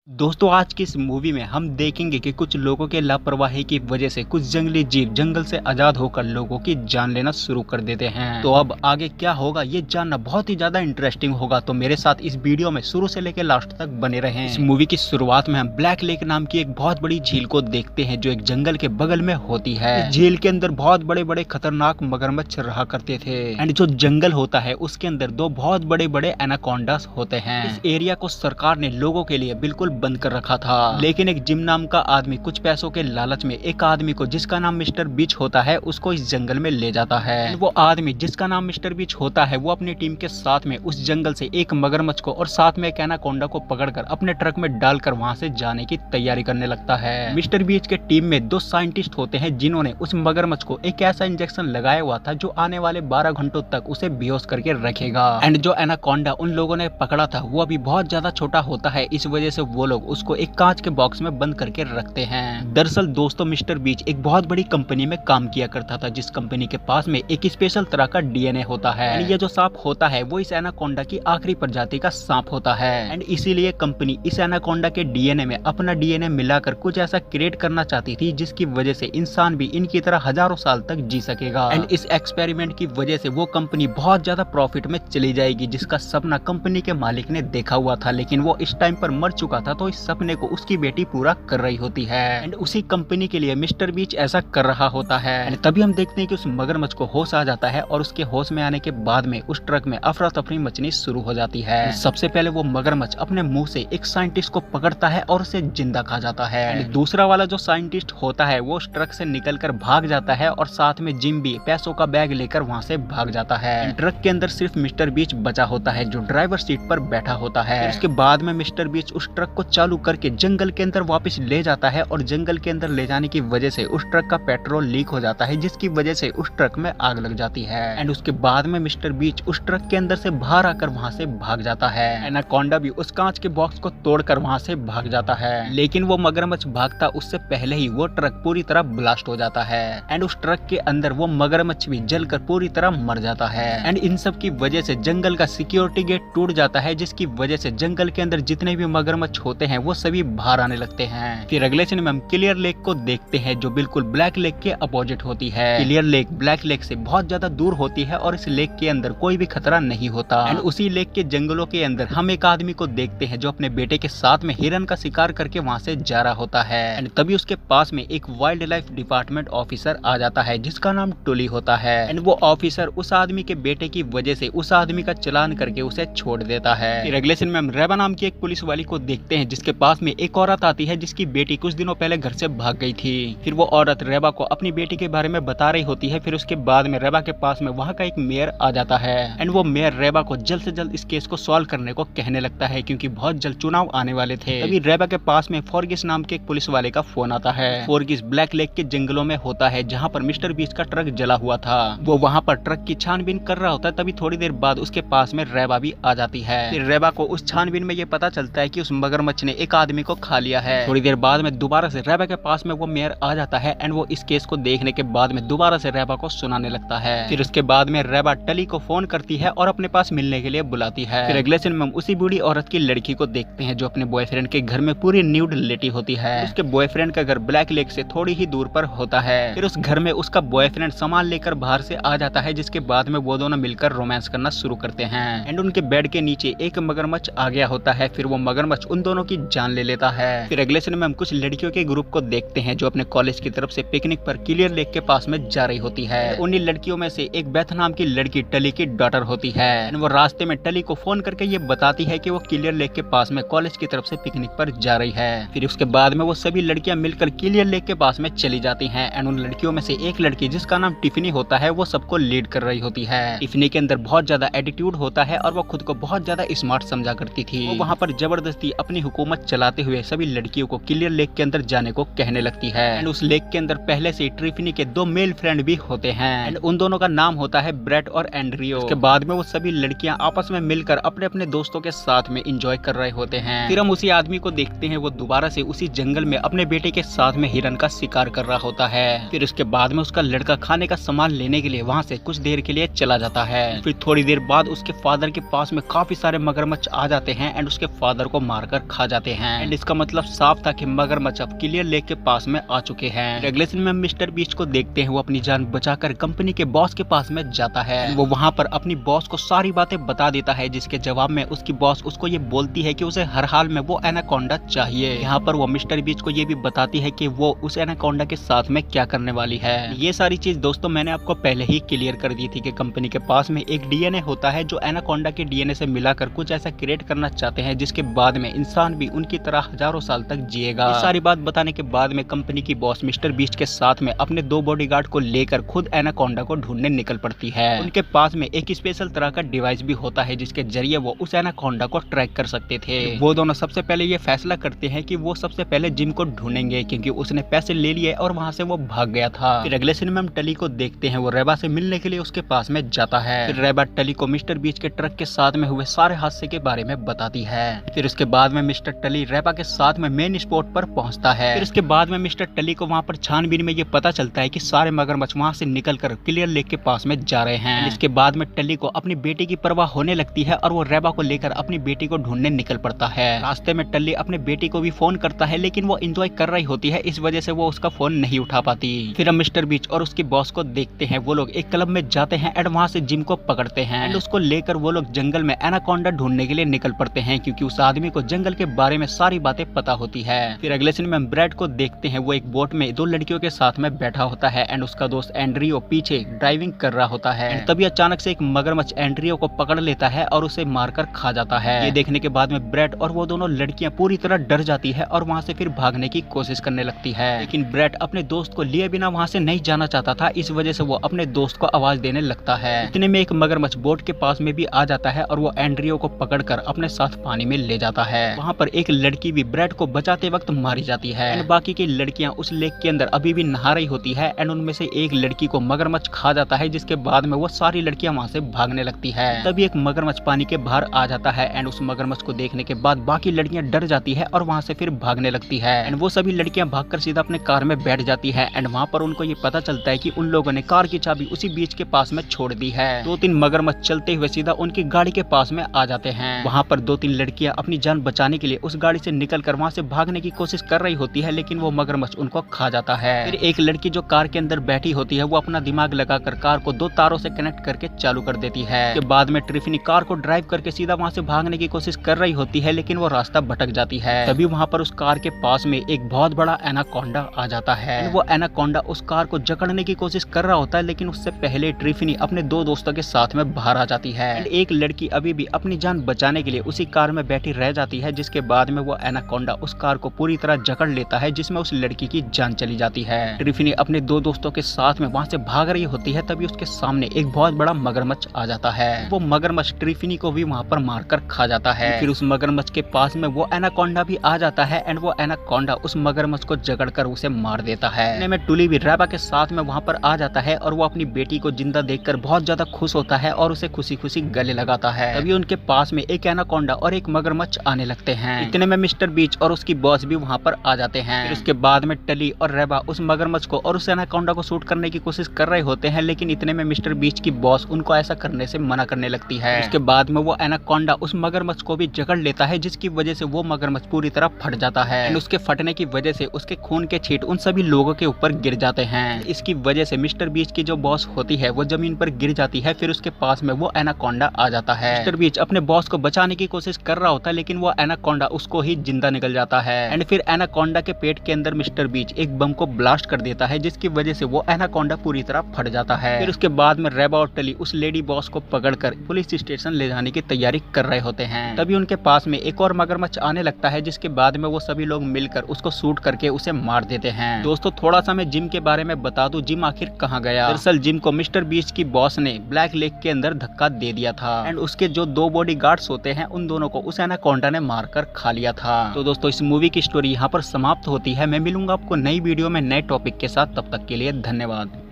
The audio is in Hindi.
दोस्तों आज की इस मूवी में हम देखेंगे कि कुछ लोगों के लापरवाही की वजह से कुछ जंगली जीव जंगल से आजाद होकर लोगों की जान लेना शुरू कर देते हैं। तो अब आगे क्या होगा ये जानना बहुत ही ज्यादा इंटरेस्टिंग होगा, तो मेरे साथ इस वीडियो में शुरू से लेकर लास्ट तक बने रहें। इस मूवी की शुरुआत में हम ब्लैक लेक नाम की एक बहुत बड़ी झील को देखते हैं जो एक जंगल के बगल में होती है। इस झील के अंदर बहुत बड़े बड़े खतरनाक मगरमच्छ रहा करते थे एंड जो जंगल होता है उसके अंदर दो बहुत बड़े बड़े एनाकोंडास होते हैं। इस एरिया को सरकार ने लोगों के लिए बिल्कुल बंद कर रखा था, लेकिन एक जिम नाम का आदमी कुछ पैसों के लालच में एक आदमी को जिसका नाम मिस्टर बीच होता है उसको इस जंगल में ले जाता है। वो आदमी जिसका नाम मिस्टर बीच होता है वो अपनी टीम के साथ में उस जंगल से एक मगरमच्छ को और साथ में एक एनाकोंडा को पकड़कर अपने ट्रक में डालकर वहां से जाने की तैयारी करने लगता है। मिस्टर बीच के टीम में दो साइंटिस्ट होते हैं जिन्होंने उस मगरमच्छ को एक ऐसा इंजेक्शन लगाया हुआ था जो आने वाले 12 घंटों तक उसे बेहोश करके रखेगा। एंड जो एनाकोंडा उन लोगों ने पकड़ा था वो अभी बहुत ज्यादा छोटा होता है, इस वजह से वो लोग उसको एक कांच के बॉक्स में बंद करके रखते हैं। दरअसल दोस्तों मिस्टर बीच एक बहुत बड़ी कंपनी में काम किया करता था जिस कंपनी के पास में एक स्पेशल तरह का डीएनए होता है। ये जो सांप होता है वो इस एनाकोंडा की आखिरी प्रजाति का सांप होता है एंड इसीलिए कंपनी इस एनाकोंडा के डीएनए में अपना डीएनए मिलाकर कुछ ऐसा क्रिएट करना चाहती थी जिसकी वजह से इंसान भी इनकी तरह हजारों साल तक जी सकेगा। एंड इस एक्सपेरिमेंट की वजह से वो कंपनी बहुत ज्यादा प्रॉफिट में चली जाएगी जिसका सपना कंपनी के मालिक ने देखा हुआ था, लेकिन वो इस टाइम पर मर चुका था तो इस सपने को उसकी बेटी पूरा कर रही होती है एंड उसी कंपनी के लिए मिस्टर बीच ऐसा कर रहा होता है। एंड तभी हम देखते हैं कि उस मगरमच्छ को होश आ जाता है और उसके होश में आने के बाद में उस ट्रक में अफरा तफरी मचनी शुरू हो जाती है। सबसे पहले वो मगरमच्छ अपने मुंह से एक साइंटिस्ट को पकड़ता है और उसे जिंदा खा जाता है एंड दूसरा वाला जो साइंटिस्ट होता है वो उस ट्रक से निकलकर भाग जाता है और साथ में जिम भी पैसों का बैग लेकर वहाँ से भाग जाता है। ट्रक के अंदर सिर्फ मिस्टर बीच बचा होता है जो ड्राइवर सीट पर बैठा होता है। उसके बाद में मिस्टर बीच उस ट्रक को चालू करके जंगल के अंदर वापस ले जाता है और जंगल के अंदर ले जाने की वजह से उस ट्रक का पेट्रोल लीक हो जाता है जिसकी वजह से उस ट्रक में आग लग जाती है एंड उसके बाद में मिस्टर बीच उस ट्रक के अंदर से बाहर आकर वहां से भाग जाता है। एनाकोंडा भी उस कांच के बॉक्स को तोड़कर वहां से भाग जाता है, लेकिन वो मगरमच्छ भागता उससे पहले ही वो ट्रक पूरी तरह ब्लास्ट हो जाता है एंड उस ट्रक के अंदर वो मगरमच्छ भी जलकर पूरी तरह मर जाता है एंड इन सब की वजह से जंगल का सिक्योरिटी गेट टूट जाता है जिसकी वजह से जंगल के अंदर जितने भी मगरमच्छ होते हैं वो सभी बाहर आने लगते हैं। फिर अगले सीन में हम क्लियर लेक को देखते हैं जो बिल्कुल ब्लैक लेक के अपोजिट होती है। क्लियर लेक ब्लैक लेक से बहुत ज्यादा दूर होती है और इस लेक के अंदर कोई भी खतरा नहीं होता एंड उसी लेक के जंगलों के अंदर हम एक आदमी को देखते हैं जो अपने बेटे के साथ में हिरन का शिकार करके वहाँ से जा रहा होता है एंड तभी उसके पास में एक वाइल्ड लाइफ डिपार्टमेंट ऑफिसर आ जाता है जिसका नाम टोली होता है एंड वो ऑफिसर उस आदमी के बेटे की वजह से उस आदमी का चालान करके उसे छोड़ देता है। फिर अगले सीन में हम रेबा नाम की एक पुलिस वाली को देखते हैं जिसके पास में एक औरत आती है जिसकी बेटी कुछ दिनों पहले घर से भाग गई थी। फिर वो औरत रेबा को अपनी बेटी के बारे में बता रही होती है। फिर उसके बाद में रेबा के पास में वहाँ का एक मेयर आ जाता है एंड वो मेयर रेबा को जल्द से जल्द इस केस को सॉल्व करने को कहने लगता है क्योंकि बहुत जल्द चुनाव आने वाले थे। तभी रेबा के पास में फॉर्गिस नाम के एक पुलिस वाले का फोन आता है। फॉर्गिस ब्लैक लेक के जंगलों में होता है जहाँ पर मिस्टर बीच का ट्रक जला हुआ था। वो वहाँ पर ट्रक की छानबीन कर रहा होता है। तभी थोड़ी देर बाद उसके पास में रेबा भी आ जाती है। फिर रेबा को उस छानबीन में ये पता चलता है कि उस मगरमच्छ ने एक आदमी को खा लिया है। थोड़ी देर बाद में दोबारा से रेबा के पास में वो मेयर आ जाता है एंड वो इस केस को देखने के बाद में दोबारा से रेबा को सुनाने लगता है। फिर उसके बाद में रेबा टली को फोन करती है और अपने पास मिलने के लिए बुलाती है। फिर अगले सीन में हम उसी बूढ़ी औरत की लड़की को देखते हैं जो अपने बॉयफ्रेंड के घर में पूरी न्यूड लेटी होती है। उसके बॉयफ्रेंड का घर ब्लैक लेक से थोड़ी ही दूर पर होता है। फिर उस घर में उसका बॉयफ्रेंड सामान लेकर बाहर से आ जाता है जिसके बाद में वो दोनों मिलकर रोमांस करना शुरू करते हैं एंड उनके बेड के नीचे एक मगरमच्छ आ गया होता है। फिर वो मगरमच्छ उन दोनों की जान ले लेता है। फिर अगले सीन में हम कुछ लड़कियों के ग्रुप को देखते हैं जो अपने कॉलेज की तरफ से पिकनिक पर क्लियर लेक के पास में जा रही होती है। उन्हीं लड़कियों में से एक बेथ नाम की लड़की टली की डॉटर होती है। वो रास्ते में टली को फोन करके ये बताती है कि वो क्लियर लेक के पास में कॉलेज की तरफ से पिकनिक पर जा रही है। फिर उसके बाद में वो सभी लड़कियां मिलकर क्लियर लेक के पास में चली जाती हैं एंड उन लड़कियों में से एक लड़की जिसका नाम टिफनी होता है वो सबको लीड कर रही होती है। टिफनी के अंदर बहुत ज्यादा एटीट्यूड होता है और वो खुद को बहुत ज्यादा स्मार्ट समझा करती थी। वो वहाँ पर जबरदस्ती अपनी हुकूमत चलाते हुए सभी लड़कियों को क्लियर लेक के अंदर जाने को कहने लगती है एंड उस लेक के अंदर पहले से टिफनी के दो मेल फ्रेंड भी होते हैं एंड उन दोनों का नाम होता है ब्रेट और एंड्रियो। उसके बाद में वो सभी लड़कियां आपस में मिलकर अपने अपने दोस्तों के साथ में एंजॉय कर रहे होते हैं। फिर हम उसी आदमी को देखते हैं वो दोबारा से उसी जंगल में अपने बेटे के साथ में हिरन का शिकार कर रहा होता है। फिर उसके बाद में उसका लड़का खाने का सामान लेने के लिए वहाँ से कुछ देर के लिए चला जाता है। फिर थोड़ी देर बाद उसके फादर के पास में काफी सारे मगरमच्छ आ जाते हैं एंड उसके फादर को मारकर खा जाते हैं। एंड इसका मतलब साफ था कि मगरमच्छ अब क्लियर लेक के पास में आ चुके हैं। अगले सीन में मिस्टर बीस्ट को देखते हैं वो अपनी जान बचाकर कंपनी के बॉस के पास में जाता है। वो वहाँ पर अपनी बॉस को सारी बातें बता देता है, जिसके जवाब में उसकी बॉस उसको ये बोलती है कि उसे हर हाल में वो एनाकोंडा चाहिए। यहाँ पर वो मिस्टर बीस्ट को ये भी बताती है कि वो उस एनाकोंडा के साथ में क्या करने वाली है। ये सारी चीज दोस्तों मैंने आपको पहले ही क्लियर कर दी थी कि कंपनी के पास में एक डीएनए होता है जो एनाकोंडा के डीएनए से मिलाकर कुछ ऐसा क्रिएट करना चाहते हैं जिसके बाद में इंसान भी उनकी तरह हजारों साल तक जिएगा। ये सारी बात बताने के बाद में कंपनी की बॉस मिस्टर बीस्ट के साथ में अपने 2 बॉडीगार्ड को लेकर खुद एनाकोंडा को ढूंढने निकल पड़ती है। उनके पास में एक स्पेशल तरह का डिवाइस भी होता है जिसके जरिए वो उस एनाकोंडा को ट्रैक कर सकते थे। वो दोनों सबसे पहले ये फैसला करते हैं कि वो सबसे पहले जिम को ढूंढेंगे क्योंकि उसने पैसे ले लिए और वहाँ से वो भाग गया था। फिर अगले सीन में हम टली को देखते हैं, वो रेबा से मिलने के लिए उसके पास में जाता है। फिर रेबा टली को मिस्टर बीच के ट्रक के साथ में हुए सारे हादसे के बारे में बताती है। फिर उसके बाद में मिस्टर टली रेबा के साथ में मेन स्पॉट पर पहुंचता है। फिर उसके बाद में मिस्टर टली को वहाँ पर छानबीन में ये पता चलता है कि सारे मगरमच्छ वहाँ से निकलकर क्लियर लेक के पास में जा रहे हैं। इसके बाद में टली को अपनी बेटी की परवाह होने लगती है और वो रेबा को लेकर अपनी बेटी को ढूंढने निकल पड़ता है। रास्ते में टली अपने बेटी को भी फोन करता है लेकिन वो एंजॉय कर रही होती है, इस वजह से वो उसका फोन नहीं उठा पाती। फिर हम मिस्टर बीच और उसकी बॉस को देखते हैं, वो लोग एक क्लब में जाते हैं एंड वहाँ से जिम को पकड़ते हैं एंड उसको लेकर वो लोग जंगल में एनाकोंडा ढूंढने के लिए निकल पड़ते हैं क्योंकि उस आदमी को जंगल के बारे में सारी बातें पता होती है। फिर अगले सीन में हम ब्रैड को देखते हैं, वो एक बोट में 2 लड़कियों के साथ में बैठा होता है एंड उसका दोस्त एंड्रियो पीछे ड्राइविंग कर रहा होता है। तभी अचानक से एक मगरमच्छ एंड्रियो को पकड़ लेता है और उसे मारकर खा जाता है। ये देखने के बाद में ब्रैड और वो दोनों लड़कियां पूरी तरह डर जाती है और वहाँ से फिर भागने की कोशिश करने लगती है, लेकिन ब्रैड अपने दोस्त को लिए बिना वहाँ से नहीं जाना चाहता था, इस वजह से वो अपने दोस्त को आवाज देने लगता है। इतने में एक मगरमच्छ बोट के पास में भी आ जाता है और वो एंड्रियो को पकड़कर अपने साथ पानी में ले जाता है। वहाँ पर एक लड़की भी ब्रैड को बचाते वक्त मारी जाती है एंड बाकी की लड़कियां उस लेक के अंदर अभी भी नहा रही होती है एंड उनमें से एक लड़की को मगरमच्छ खा जाता है, जिसके बाद में वो सारी लड़कियां वहाँ से भागने लगती है। तभी एक मगरमच्छ पानी के बाहर आ जाता है एंड उस मगरमच्छ को देखने के बाद बाकी लड़कियां डर जाती है और वहाँ से फिर भागने लगती है एंड वो सभी लड़कियां भागकर सीधा अपने कार में बैठ जाती है एंड वहाँ पर उनको ये पता चलता है कि उन लोगों ने कार की चाबी उसी बीच के पास में छोड़ दी है। 2-3 मगरमच्छ चलते हुए सीधा उनकी गाड़ी के पास में आ जाते हैं। वहाँ पर 2-3 लड़कियां अपनी जान बचाने के लिए उस गाड़ी से निकलकर वहाँ से भागने की कोशिश कर रही होती है, लेकिन वो मगरमच्छ उनको खा जाता है। फिर एक लड़की जो कार के अंदर बैठी होती है वो अपना दिमाग लगाकर कार को 2 तारों से कनेक्ट करके चालू कर देती है। के बाद में ट्रिफनी कार को ड्राइव करके सीधा वहाँ से भागने की कोशिश कर रही होती है, लेकिन वो रास्ता भटक जाती है। तभी वहाँ पर उस कार के पास में एक बहुत बड़ा एनाकोंडा आ जाता है। वो एनाकोंडा उस कार को जकड़ने की कोशिश कर रहा होता है, लेकिन उससे पहले ट्रिफनी अपने 2 दोस्तों के साथ में बाहर आ जाती है। एक लड़की अभी भी अपनी जान बचाने के लिए उसी कार में बैठी रह जाती है, जिसके बाद में वो एनाकोंडा उस कार को पूरी तरह जकड़ लेता है, जिसमें उस लड़की की जान चली जाती है। ट्रिफनी अपने 2 दोस्तों के साथ में वहाँ से भाग रही होती है, तभी उसके सामने एक बहुत बड़ा मगरमच्छ आ जाता है। वो मगरमच्छ ट्रिफनी को भी वहाँ पर मारकर खा जाता है। फिर उस मगरमच्छ के पास में वो एनाकोंडा भी आ जाता है एंड वो एनाकोंडा उस मगरमच्छ को जकड़कर उसे मार देता है। में टुली भी रेबा के साथ में वहाँ पर आ जाता है और वो अपनी बेटी को जिंदा देखकर बहुत ज्यादा खुश होता है और उसे खुशी खुशी गले लगाता है। तभी उनके पास में एक एनाकोंडा और एक मगरमच्छ आने लगते हैं। इतने में मिस्टर बीच और उसकी बॉस भी वहाँ पर आ जाते हैं। फिर उसके बाद में टली और रेबा उस मगरमच्छ को और उस एनाकोंडा को शूट करने की कोशिश कर रहे होते हैं, लेकिन इतने में मिस्टर बीच की बॉस उनको ऐसा करने से मना करने लगती है। उसके बाद में वो एनाकोंडा उस मगरमच्छ को भी जकड़ लेता है, जिसकी वजह से वो मगरमच्छ पूरी तरह फट जाता है। उसके फटने की वजह से उसके खून के छींट उन सभी लोगों के ऊपर गिर जाते हैं। इसकी वजह से मिस्टर बीच की जो बॉस होती है वो जमीन पर गिर जाती है। फिर उसके पास में वो एनाकोंडा आ जाता है। मिस्टर बीच अपने बॉस को बचाने की कोशिश कर रहा होता है, लेकिन वो एनाकोंडा उसको ही जिंदा निकल जाता है। एंड फिर एनाकोंडा के पेट के अंदर मिस्टर बीच एक बम को ब्लास्ट कर देता है, जिसकी वजह से वो एनाकोंडा पूरी तरह फट जाता है। फिर उसके बाद में रेबा और टली उस लेडी बॉस को पकड़कर पुलिस स्टेशन ले जाने की तैयारी कर रहे होते हैं। तभी उनके पास में एक और मगरमच्छ आने लगता है, जिसके बाद में वो सभी लोग मिलकर उसको शूट करके उसे मार देते हैं। दोस्तों थोड़ा सा मैं जिम के बारे में बता दूं, जिम आखिर कहाँ गया। दरअसल जिम को मिस्टर बीच की बॉस ने ब्लैक लेक के अंदर धक्का दे दिया था एंड उसके जो 2 बॉडीगार्ड्स होते हैं उन दोनों को उस एनाकोंडा ने मारकर खा लिया था। तो दोस्तों इस मूवी की स्टोरी यहाँ पर समाप्त होती है। मैं मिलूंगा आपको नई वीडियो में नए टॉपिक के साथ, तब तक के लिए धन्यवाद।